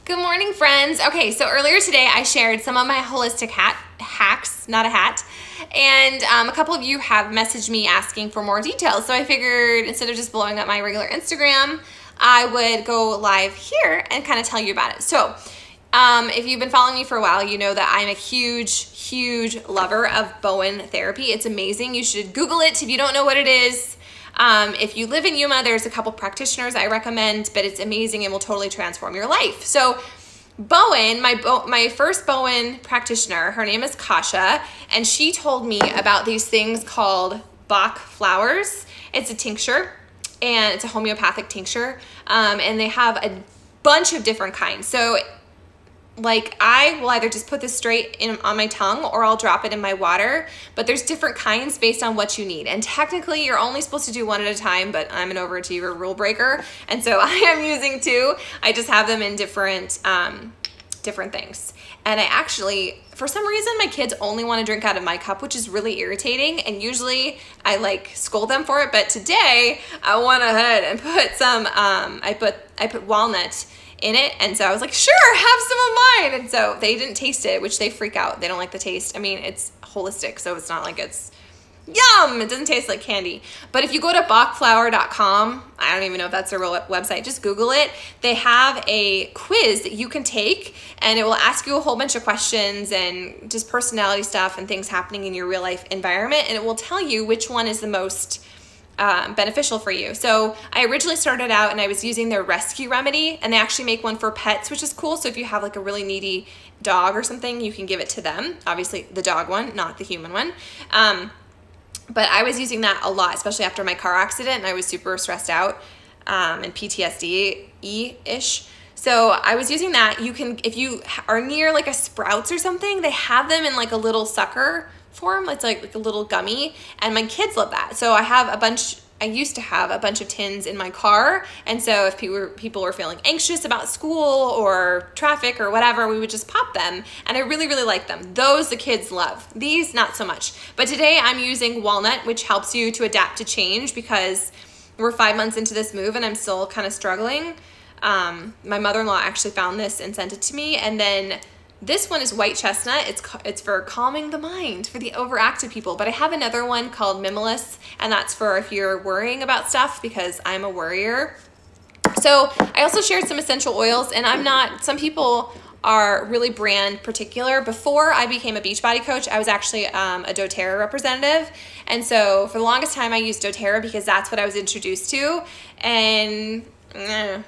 Good morning, friends. Okay, so earlier today I shared some of my holistic hacks, not a hat, and a couple of you have messaged me asking for more details. So I figured instead of just blowing up my regular Instagram, I would go live here and kind of tell you about it. So if you've been following me for a while, you know that I'm a huge lover of Bowen therapy. It's amazing. You should Google it if you don't know what it is. If you live in Yuma, there's a couple practitioners I recommend, but it's amazing and will totally transform your life. So Bowen, my first Bowen practitioner, her name is Kasha, and she told me about these things called Bach flowers. It's a tincture, and it's a homeopathic tincture, and they have a bunch of different kinds. So like I will either just put this straight in on my tongue or I'll drop it in my water, but there's different kinds based on what you need. And technically you're only supposed to do one at a time, but I'm an overachiever rule breaker. And so I am using two. I just have them in different things. And I actually, for some reason, my kids only want to drink out of my cup, which is really irritating. And usually I like scold them for it. But today I went ahead and put some, I put walnut in it, and so I was like, sure, have some of mine. And so they didn't taste it, which they freak out. They don't like the taste. I mean, it's holistic, so it's not like it's yum. It doesn't taste like candy. But if you go to bachflower.com, I don't even know if that's a real website, just Google it. They have a quiz that you can take, and it will ask you a whole bunch of questions and just personality stuff and things happening in your real life environment, and it will tell you which one is the most beneficial for you. So I originally started out and I was using their rescue remedy, and they actually make one for pets, which is cool. So if you have like a really needy dog or something, you can give it to them. Obviously the dog one, not the human one. But I was using that a lot, especially after my car accident, and I was super stressed out and PTSD-ish. So I was using that. You can, if you are near like a Sprouts or something, they have them in like a little sucker form. It's like a little gummy, and my kids love that. So I used to have a bunch of tins in my car, and so if people were feeling anxious about school or traffic or whatever, we would just pop them, and I really like them. Those the kids love. These not so much. But today I'm using walnut, which helps you to adapt to change, because we're 5 months into this move and I'm still kind of struggling. My mother-in-law actually found this and sent it to me, and then this one is white chestnut. It's for calming the mind for the overactive people. But I have another one called Mimulus, and that's for if you're worrying about stuff, because I'm a worrier. So I also shared some essential oils, and some people are really brand particular. Before I became a Beachbody coach, I was actually a doTERRA representative. And so for the longest time I used doTERRA because that's what I was introduced to. And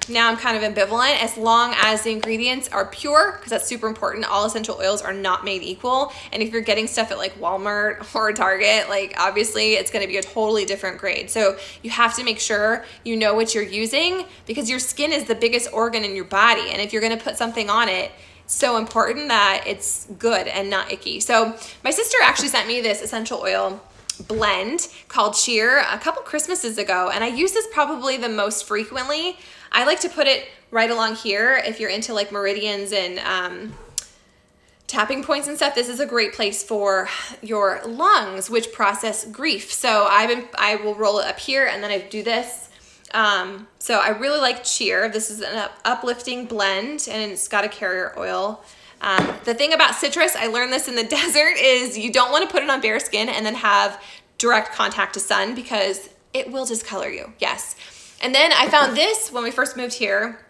now I'm kind of ambivalent, as long as the ingredients are pure, because that's super important. All essential oils are not made equal. And if you're getting stuff at like Walmart or Target, like obviously it's going to be a totally different grade. So you have to make sure you know what you're using, because your skin is the biggest organ in your body. And if you're going to put something on it, it's so important that it's good and not icky. So my sister actually sent me this essential oil blend called Cheer a couple Christmases ago, and I use this probably the most frequently. I like to put it right along here. If you're into like meridians and tapping points and stuff, this is a great place for your lungs, which process grief. So I will roll it up here, and then I do this. So I really like Cheer. This is an uplifting blend, and it's got a carrier oil. The thing about citrus, I learned this in the desert, is you don't want to put it on bare skin and then have direct contact to sun, because it will discolor you. Yes. And then I found this when we first moved here.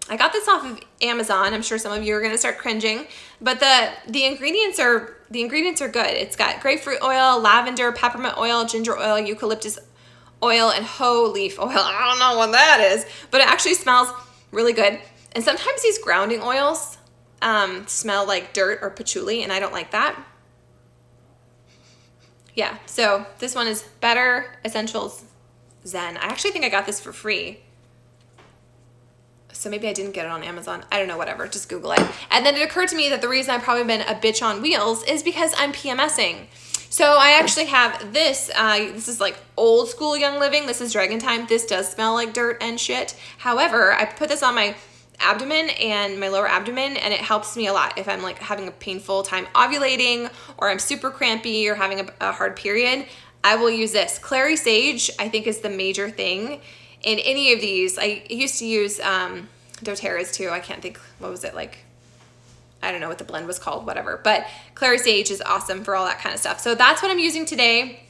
I got this off of Amazon. I'm sure some of you are going to start cringing, but the ingredients are good. It's got grapefruit oil, lavender, peppermint oil, ginger oil, eucalyptus oil, and hoe leaf oil. I don't know what that is, but it actually smells really good. And sometimes these grounding oils smell like dirt or patchouli, and I don't like that. Yeah, so this one is Better Essentials Zen. I actually think I got this for free. So maybe I didn't get it on Amazon. I don't know, whatever, just Google it. And then it occurred to me that the reason I've probably been a bitch on wheels is because I'm PMSing. So I actually have this, this is like old school Young Living. This is Dragon Time. This does smell like dirt and shit. However, I put this on my abdomen and my lower abdomen, and it helps me a lot if I'm like having a painful time ovulating, or I'm super crampy, or having a hard period. I will use this. Clary Sage, I think, is the major thing in any of these. I used to use doTERRA's too. I can't think, what was it, like, I don't know what the blend was called, whatever. But Clary Sage is awesome for all that kind of stuff. So that's what I'm using today.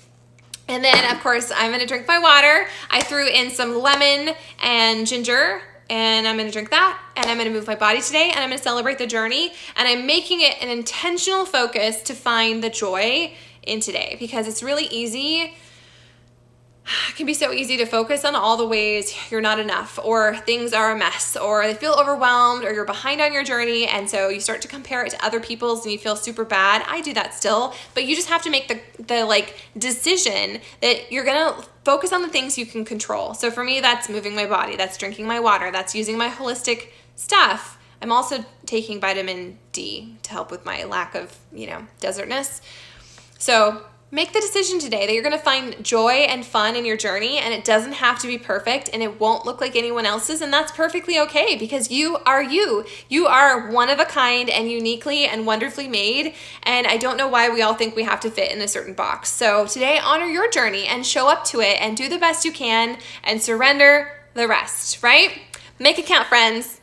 And then, of course, I'm gonna drink my water. I threw in some lemon and ginger, and I'm gonna drink that, and I'm gonna move my body today, and I'm gonna celebrate the journey, and I'm making it an intentional focus to find the joy in today, because it's really easy. It can be so easy to focus on all the ways you're not enough, or things are a mess, or they feel overwhelmed, or you're behind on your journey, and so you start to compare it to other people's and you feel super bad. I do that still, but you just have to make the like decision that you're gonna focus on the things you can control. So for me, that's moving my body, that's drinking my water, that's using my holistic stuff. I'm also taking vitamin D to help with my lack of, desertness. So make the decision today that you're gonna find joy and fun in your journey, and it doesn't have to be perfect, and it won't look like anyone else's, and that's perfectly okay, because you are you. You are one of a kind and uniquely and wonderfully made, and I don't know why we all think we have to fit in a certain box. So today, honor your journey and show up to it and do the best you can and surrender the rest, right? Make it count, friends.